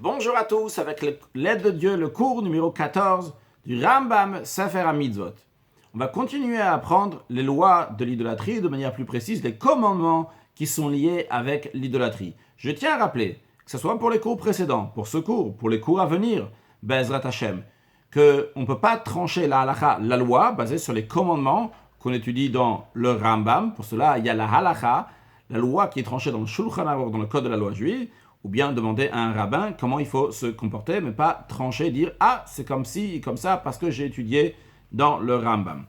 Bonjour à tous, avec l'aide de Dieu, le cours numéro 14 du Rambam Sefer HaMitzvot. On va continuer à apprendre les lois de l'idolâtrie, de manière plus précise, les commandements qui sont liés avec l'idolâtrie. Je tiens à rappeler, que ce soit pour les cours précédents, pour ce cours, pour les cours à venir, Be'ezrat Hashem, qu'on ne peut pas trancher la halakha, la loi, basée sur les commandements qu'on étudie dans le Rambam. Pour cela, il y a la halakha, la loi qui est tranchée dans le Shulchan Aruch, dans le code de la loi juive, ou bien demander à un rabbin comment il faut se comporter, mais pas trancher, dire « Ah, c'est comme ci et comme ça parce que j'ai étudié dans le Rambam ».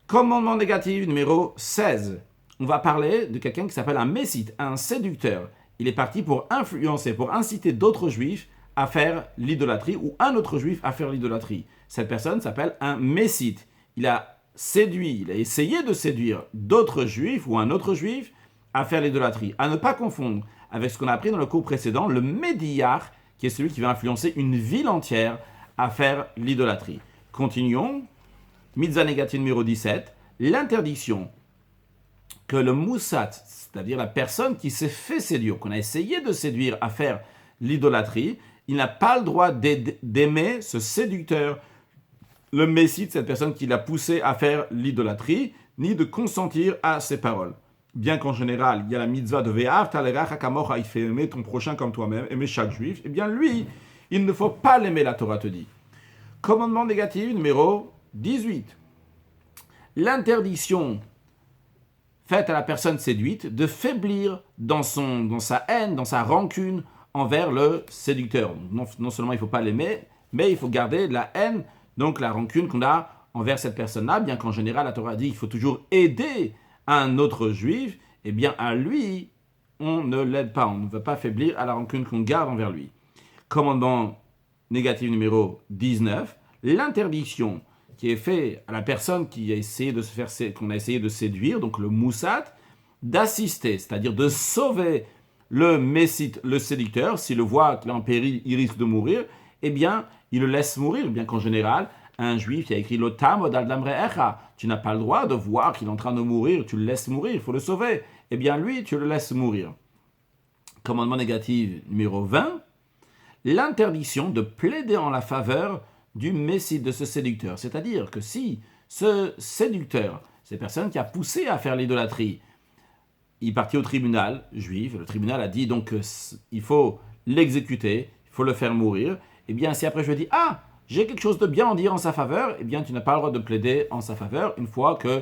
Commandement négatif numéro 16. On va parler de quelqu'un qui s'appelle un messite, un séducteur. Il est parti pour influencer, pour inciter d'autres juifs à faire l'idolâtrie ou un autre juif à faire l'idolâtrie. Cette personne s'appelle un messite. Il a séduit, il a essayé de séduire d'autres juifs ou un autre juif à faire l'idolâtrie. À ne pas confondre avec ce qu'on a appris dans le cours précédent, le médiar, qui est celui qui va influencer une ville entière à faire l'idolâtrie. Continuons. Mitzvah négative numéro 17. L'interdiction que le moussat, c'est-à-dire la personne qui s'est fait séduire, qu'on a essayé de séduire à faire l'idolâtrie, il n'a pas le droit d'aimer ce séducteur, le messite, cette personne qui l'a poussé à faire l'idolâtrie, ni de consentir à ses paroles. Bien qu'en général, il y a la mitzvah de Ve'ahavta l'erecha kamocha, il fait aimer ton prochain comme toi-même, aimer chaque juif, eh bien lui, il ne faut pas l'aimer, la Torah te dit. Commandement négatif numéro 18. L'interdiction faite à la personne séduite de faiblir dans sa haine, dans sa rancune envers le séducteur. Non seulement il ne faut pas l'aimer, mais il faut garder la haine, donc la rancune qu'on a envers cette personne-là, bien qu'en général, la Torah dit qu'il faut toujours aider un autre juif, eh bien à lui, on ne l'aide pas, on ne veut pas faiblir à la rancune qu'on garde envers lui. Commandement négatif numéro 19, l'interdiction qui est faite à la personne qui a essayé de qu'on a essayé de séduire, donc le moussat, d'assister, c'est-à-dire de sauver le messite, le séducteur, s'il le voit qu'il est en péril, il risque de mourir, eh bien, il le laisse mourir, bien qu'en général, un juif qui a écrit l'otam od al echa, tu n'as pas le droit de voir qu'il est en train de mourir, tu le laisses mourir, il faut le sauver. Eh bien lui, tu le laisses mourir. Commandement négatif numéro 20, l'interdiction de plaider en la faveur du messite, de ce séducteur. C'est-à-dire que si ce séducteur, cette personne qui a poussé à faire l'idolâtrie, il partit au tribunal juif, le tribunal a dit donc il faut l'exécuter, il faut le faire mourir, eh bien si après je dis « Ah, j'ai quelque chose de bien à dire en sa faveur », eh bien tu n'as pas le droit de plaider en sa faveur une fois que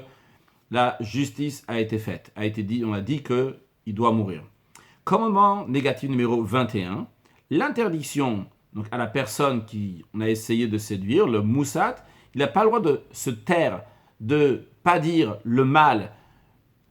la justice a été faite. On a dit qu'il doit mourir. Commandement négatif numéro 21, l'interdiction donc, à la personne qu'on a essayé de séduire, le moussat, il n'a pas le droit de se taire, de ne pas dire le mal,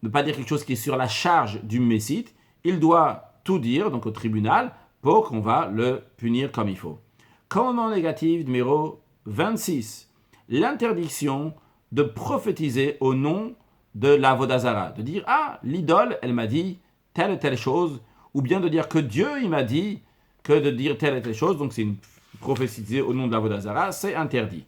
de ne pas dire quelque chose qui est sur la charge du messite. Il doit tout dire donc au tribunal pour qu'on va le punir comme il faut. Commandement négatif numéro 26, l'interdiction de prophétiser au nom de l'Avodah Zara, de dire « Ah, l'idole, elle m'a dit telle et telle chose », ou bien de dire que Dieu, il m'a dit que de dire telle et telle chose, donc c'est une prophétiser au nom de l'Avodah Zara, c'est interdit.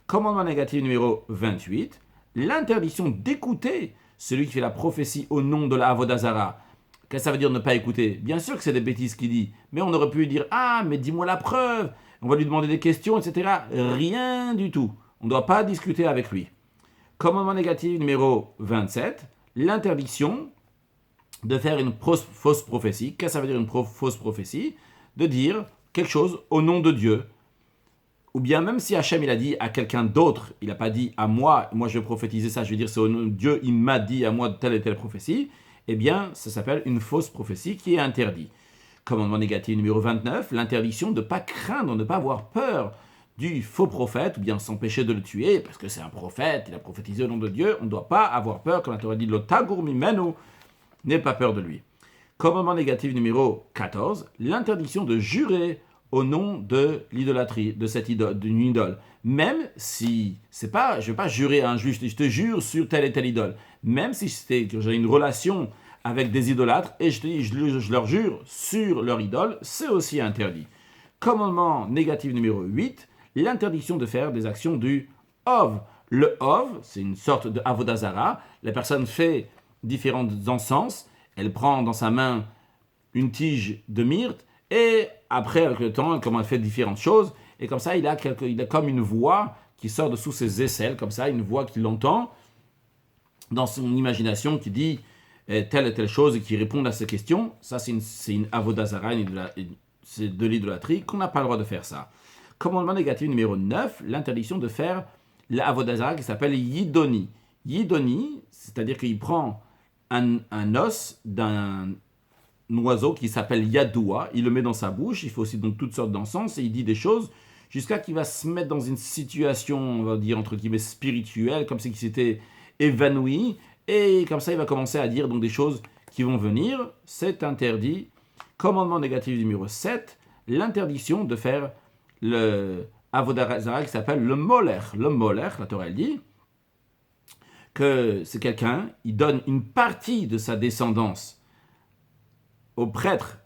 Commandement négatif numéro 28, l'interdiction d'écouter celui qui fait la prophétie au nom de l'Avodah Zara. Qu'est-ce que ça veut dire ne pas écouter ? Bien sûr que c'est des bêtises qu'il dit, mais on aurait pu lui dire « Ah, mais dis-moi la preuve !» On va lui demander des questions, etc. Rien du tout. On ne doit pas discuter avec lui. Commandement négatif numéro 27, l'interdiction de faire une fausse prophétie. Qu'est-ce que ça veut dire une fausse prophétie ? De dire quelque chose au nom de Dieu. Ou bien même si Hachem il a dit à quelqu'un d'autre, il n'a pas dit à moi je vais prophétiser ça, je vais dire c'est au nom de Dieu, il m'a dit à moi telle et telle prophétie, eh bien ça s'appelle une fausse prophétie qui est interdite. Commandement négatif numéro 29, l'interdiction de ne pas craindre, de ne pas avoir peur du faux prophète, ou bien s'empêcher de le tuer, parce que c'est un prophète, il a prophétisé au nom de Dieu, on ne doit pas avoir peur, comme la Torah dit, l'otagur mimenu, n'aie pas peur de lui. Commandement négatif numéro 14, l'interdiction de jurer au nom de l'idolâtrie, de cette idole, d'une idole. Même si, je ne vais pas jurer à un juif, je te jure sur telle et telle idole. Même si j'ai une relation avec des idolâtres, et je leur jure sur leur idole, c'est aussi interdit. Commandement négatif numéro 8, l'interdiction de faire des actions du Hov. Le Hov, c'est une sorte de Avodah Zara. La personne fait différents encens, elle prend dans sa main une tige de myrte, Et après, avec le temps, comme il fait différentes choses, et comme ça, il a comme une voix qui sort de sous ses aisselles, comme ça, une voix qu'il entend dans son imagination qui dit telle et telle chose et qui répond à ces questions. Ça, c'est une avodah zara, c'est de l'idolâtrie, qu'on n'a pas le droit de faire ça. Commandement négatif numéro 9, l'interdiction de faire l'avodah zara qui s'appelle Yidoni. Yidoni, c'est-à-dire qu'il prend un os d'un oiseau qui s'appelle Yadoua, il le met dans sa bouche, il fait aussi donc toutes sortes d'encens et il dit des choses jusqu'à qu'il va se mettre dans une situation, on va dire entre guillemets spirituelle, comme si il s'était évanoui, et comme ça il va commencer à dire donc des choses qui vont venir. C'est interdit. Commandement négatif numéro 7, l'interdiction de faire le avodah zara qui s'appelle le moler. Le moler, la Torah elle dit que c'est quelqu'un, il donne une partie de sa descendance au prêtre,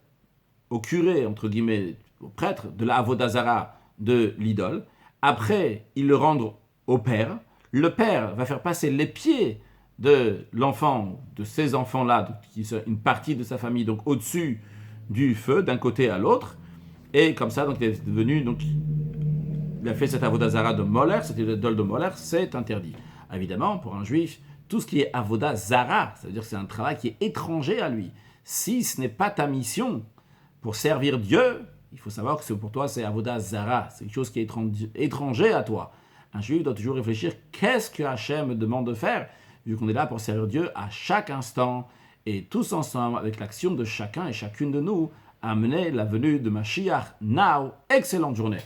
au curé, entre guillemets, au prêtre de la avodah zara de l'idole. Après, il le rend au père. Le père va faire passer les pieds de l'enfant, de ces enfants-là, qui sont une partie de sa famille, donc au-dessus du feu, d'un côté à l'autre. Et comme ça, donc, il est devenu, donc, il a fait cette avodah zara de Moller, cette idole de Moller, c'est interdit. Évidemment, pour un juif, tout ce qui est avodah zara, c'est-à-dire que c'est un travail qui est étranger à lui. Si ce n'est pas ta mission pour servir Dieu, il faut savoir que pour toi, c'est avodah zara, c'est quelque chose qui est étranger à toi. Un juif doit toujours réfléchir, qu'est-ce que Hachem me demande de faire, vu qu'on est là pour servir Dieu à chaque instant, et tous ensemble, avec l'action de chacun et chacune de nous, amener la venue de Mashiach now. Excellente journée.